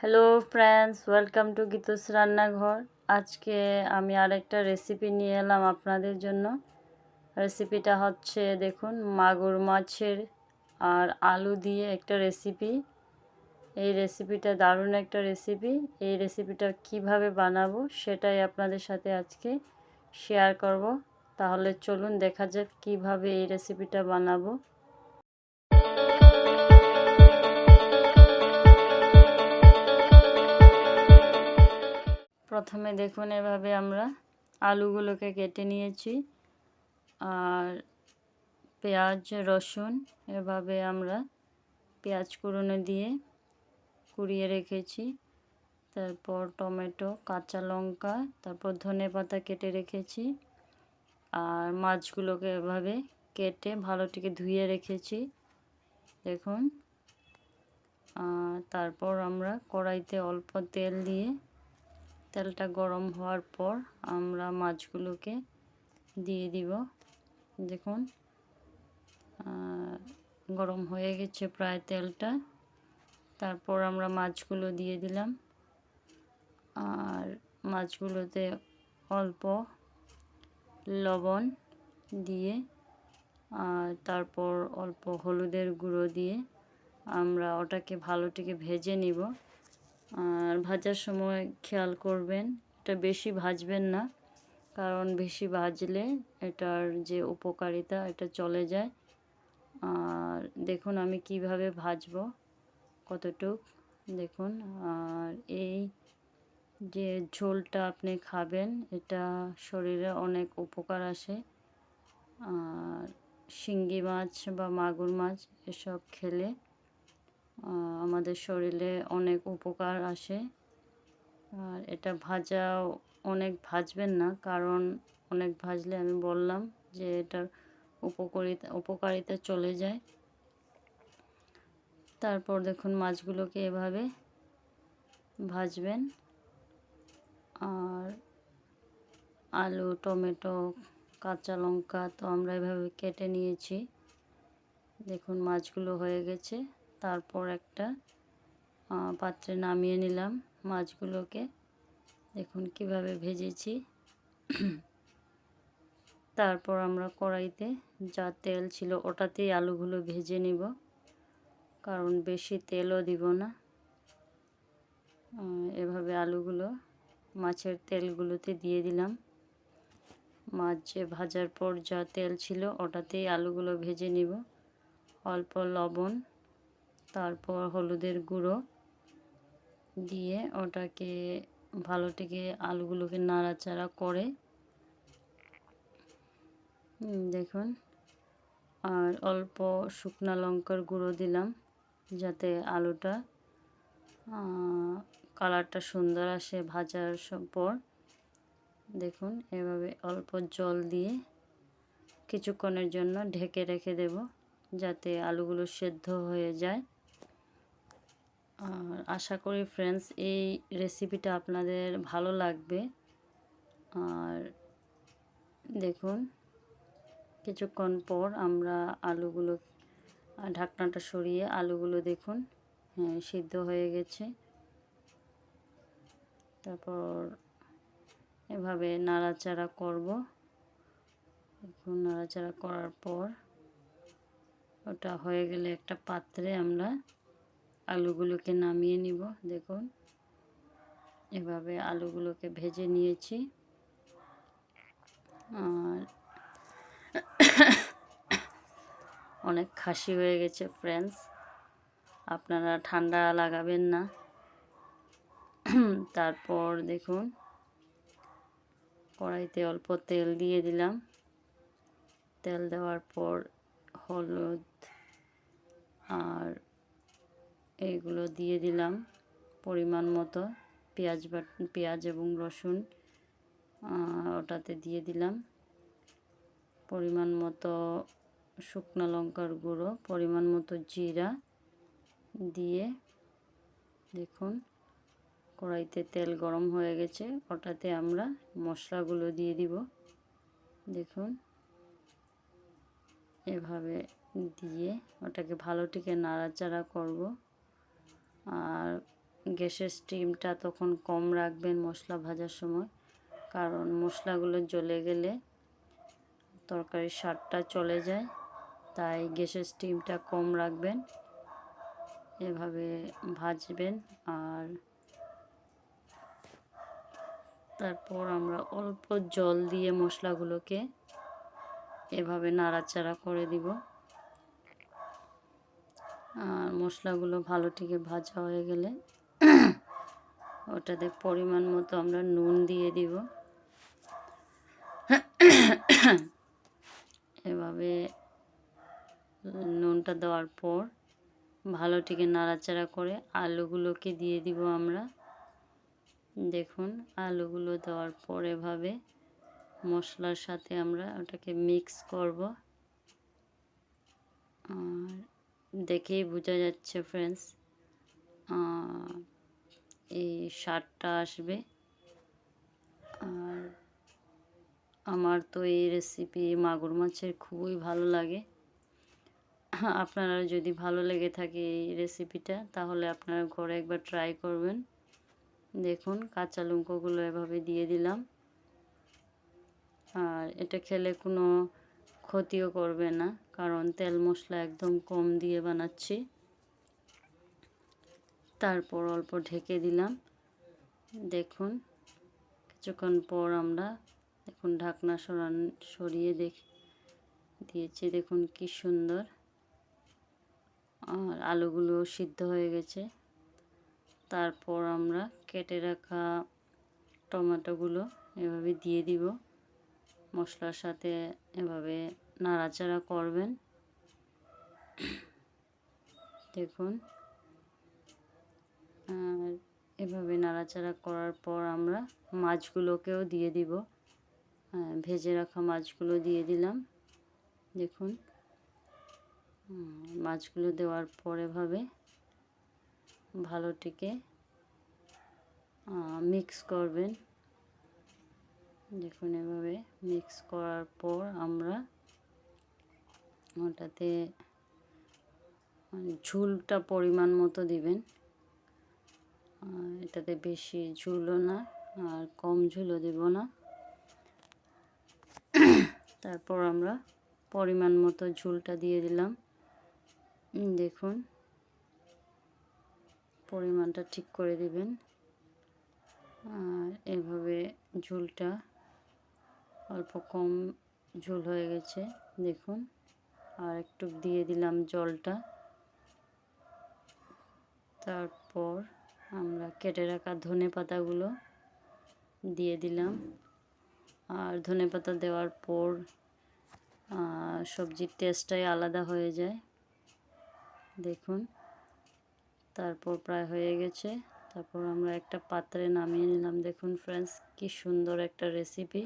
Hello friends, welcome to গীতুস রান্নাঘর। আজকে আমি আরেকটা রেসিপি নিয়ে এলাম আপনাদের জন্য। রেসিপিটা হচ্ছে দেখুন, মাগুর মাছের আর আলু দিয়ে একটা রেসিপি। এই রেসিপিটা দারুণ একটা রেসিপি। এই রেসিপিটা কিভাবে বানাবো সেটাই আপনাদের সাথে আজকে শেয়ার করব। তাহলে চলুন দেখা যাক কিভাবে এই রেসিপিটা বানাবো। প্রথমে দেখুন, এভাবে আমরা আলুগুলোকে কেটে নিয়েছি, আর পেঁয়াজ রসুন এভাবে আমরা পেঁয়াজ কুড়োনো দিয়ে কুড়িয়ে রেখেছি। তারপর টমেটো, কাঁচা লঙ্কা, তারপর ধনেপাতা কেটে রেখেছি, আর মাছগুলোকে এভাবে কেটে ভালোটিকে ধুয়ে রেখেছি দেখুন। তারপর আমরা কড়াইতে অল্প তেল দিয়ে, তেলটা গরম হওয়ার পর আমরা মাছগুলোকে দিয়ে দিব দেখুন। গরম হয়ে গেছে প্রায় তেলটা। তারপর আমরা মাছগুলো দিয়ে দিলাম, আর মাছগুলোতে অল্প লবণ দিয়ে, আর তারপর অল্প হলুদের গুঁড়ো দিয়ে আমরা ওটাকে ভালোটিকে ভেজে নিব। আর ভাজার সময় খেয়াল করবেন, এটা বেশি ভাজবেন না, কারণ বেশি ভাজলে এটার যে উপকারিতা এটা চলে যায়। আর দেখুন আমি কিভাবে ভাজবো, কতটুক দেখুন। আর এই যে ঝোলটা আপনি খাবেন, এটা শরীরে অনেক উপকার আসে। আর শিঙ্গি মাছ বা মাগুর মাছ এসব খেলে আমাদের শরীরে অনেক উপকার আসে। আর এটা ভাজাও অনেক ভাজবেন না, কারণ অনেক ভাজলে আমি বললাম যে এটার উপকারিতা চলে যায়। তারপর দেখুন মাছগুলোকে এভাবে ভাজবেন, আর আলু, টমেটো, কাঁচা লঙ্কা তো আমরা এভাবে কেটে নিয়েছি দেখুন। মাছগুলো হয়ে গেছে। তারপর একটা পাত্রে নামিয়ে নিলাম মাছগুলোকে, দেখুন কিভাবে ভেজেছি। তারপর আমরা কড়াইতে যা তেল ছিল ওটাতেই আলুগুলো ভেজে নিব, কারণ বেশি তেলও দিব না। এভাবে আলুগুলো মাছের তেলগুলোতে দিয়ে দিলাম। মাছ ভাজার পর যা তেল ছিল ওটাতেই আলুগুলো ভেজে নিব। অল্প লবণ, তারপর হলুদের গুঁড়ো দিয়ে ওটাকে ভালোটিকে আলুগুলোকে নাড়াচাড়া করে দেখুন। আর অল্প শুকনো লঙ্কার গুঁড়ো দিলাম, যাতে আলুটা কালারটা সুন্দর আসে ভাজার পর দেখুন। এভাবে অল্প জল দিয়ে কিছুক্ষণের জন্য ঢেকে রেখে দেব, যাতে আলুগুলো সেদ্ধ হয়ে যায়। আর আশা করি ফ্রেন্ডস এই রেসিপিটা আপনাদের ভালো লাগবে। আর দেখুন কিছুক্ষণ পর আমরা আলুগুলো, ঢাকনাটা সরিয়ে আলুগুলো দেখুন সিদ্ধ হয়ে গেছে। তারপর এভাবে নাড়াচাড়া করব দেখুন। নাড়াচাড়া করার পর ওটা হয়ে গেলে একটা পাত্রে আমরা আলুগুলোকে নামিয়ে নিব দেখুন। এভাবে আলুগুলোকে ভেজে নিয়েছি। আর অনেক খাসি হয়ে গেছে ফ্রেন্ডস, আপনারা ঠান্ডা লাগাবেন না। তারপর দেখুন কড়াইতে অল্প তেল দিয়ে দিলাম। তেল দেওয়ার পর হলুদ আর এইগুলো দিয়ে দিলাম পরিমাণ মতো। পেঁয়াজ এবং রসুন ওটাতে দিয়ে দিলাম পরিমাণ মতো শুকনো লঙ্কার গুঁড়ো, পরিমাণ মতো জিরা দিয়ে দেখুন কড়াইতে তেল গরম হয়ে গেছে। ওটাতে আমরা মশলাগুলো দিয়ে দিব দেখুন। এভাবে দিয়ে ওটাকে ভালোটিকে নাড়াচাড়া করব। আর গ্যাসের স্টিমটা তখন কম রাখবেন মশলা ভাজার সময়, কারণ মশলাগুলো জ্বলে গেলে তরকারির স্বাদটা চলে যায়। তাই গ্যাসের স্টিমটা কম রাখবেন, এভাবে ভাজবেন। আর তারপর আমরা অল্প জল দিয়ে মশলাগুলোকে এভাবে নাড়াচাড়া করে দিব। আর মশলাগুলো ভালো থেকে ভাজা হয়ে গেলে ওটাতে পরিমাণ মতো আমরা নুন দিয়ে দিব। এভাবে নুনটা দেওয়ার পর ভালো থেকে নাড়াচাড়া করে আলুগুলোকে দিয়ে দিব আমরা। দেখুন আলুগুলো দেওয়ার পর এভাবে মশলার সাথে আমরা ওটাকে মিক্স করব। আর দেখেই বোঝা যাচ্ছে ফ্রেন্ডস, এই স্বাদটা আসবে। আর আমার তো এই রেসিপি মাগুর মাছের খুবই ভালো লাগে। আপনারা যদি ভালো লেগে থাকে এই রেসিপিটা, তাহলে আপনারা ঘরে একবার ট্রাই করবেন। দেখুন কাঁচা লঙ্কাগুলো এভাবে দিয়ে দিলাম। আর এটা খেলে কোনো ক্ষতিও করবে না, কারণ তেল মশলা একদম কম দিয়ে বানাচ্ছি। তারপর অল্প ঢেকে দিলাম। দেখুন কিছুক্ষণ পর আমরা দেখুন ঢাকনা সরিয়ে দিয়েছি। দেখুন কি সুন্দর। আর আলুগুলো সিদ্ধ হয়ে গেছে। তারপর আমরা কেটে রাখা টমেটোগুলো এভাবে দিয়ে দিব। মশলার সাথে এভাবে নাড়াচাড়া করবেন। দেখুন আর এভাবে নাড়াচাড়া করার পর আমরা মাছগুলোকেও দিয়ে দিব। ভেজে রাখা মাছগুলো দিয়ে দিলাম। দেখুন মাছগুলো দেওয়ার পর এভাবে ভালো থেকে মিক্স করবেন। দেখুন এভাবে মিক্স করার পর আমরা ওটাতে ঝোলটা পরিমাণ মতো দিবেন। এটাতে বেশি ঝোলও না আর কম ঝোলও দেব না। তারপর আমরা পরিমাণ মতো ঝোলটা দিয়ে দিলাম। দেখুন পরিমাণটা ঠিক করে দিবেন। আর এভাবে ঝোলটা অল্প কম ঝোল হয়ে গেছে। দেখুন আর একটু দিয়ে দিলাম জলটা। তারপর আমরা কেটে রাখা ধনেপাতাগুলো দিয়ে দিলাম। আর ধনেপাতা দেওয়ার পর সবজির টেস্টটাই আলাদা হয়ে যায়। দেখুন তারপর প্রায় হয়ে গেছে। তারপর আমরা একটা পাত্রে নামিয়ে নিলাম। দেখুন ফ্রেন্ডস কি সুন্দর একটা রেসিপি।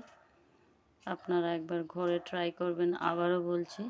আপনারা একবার ঘরে ট্রাই করবেন, আবারও বলছি।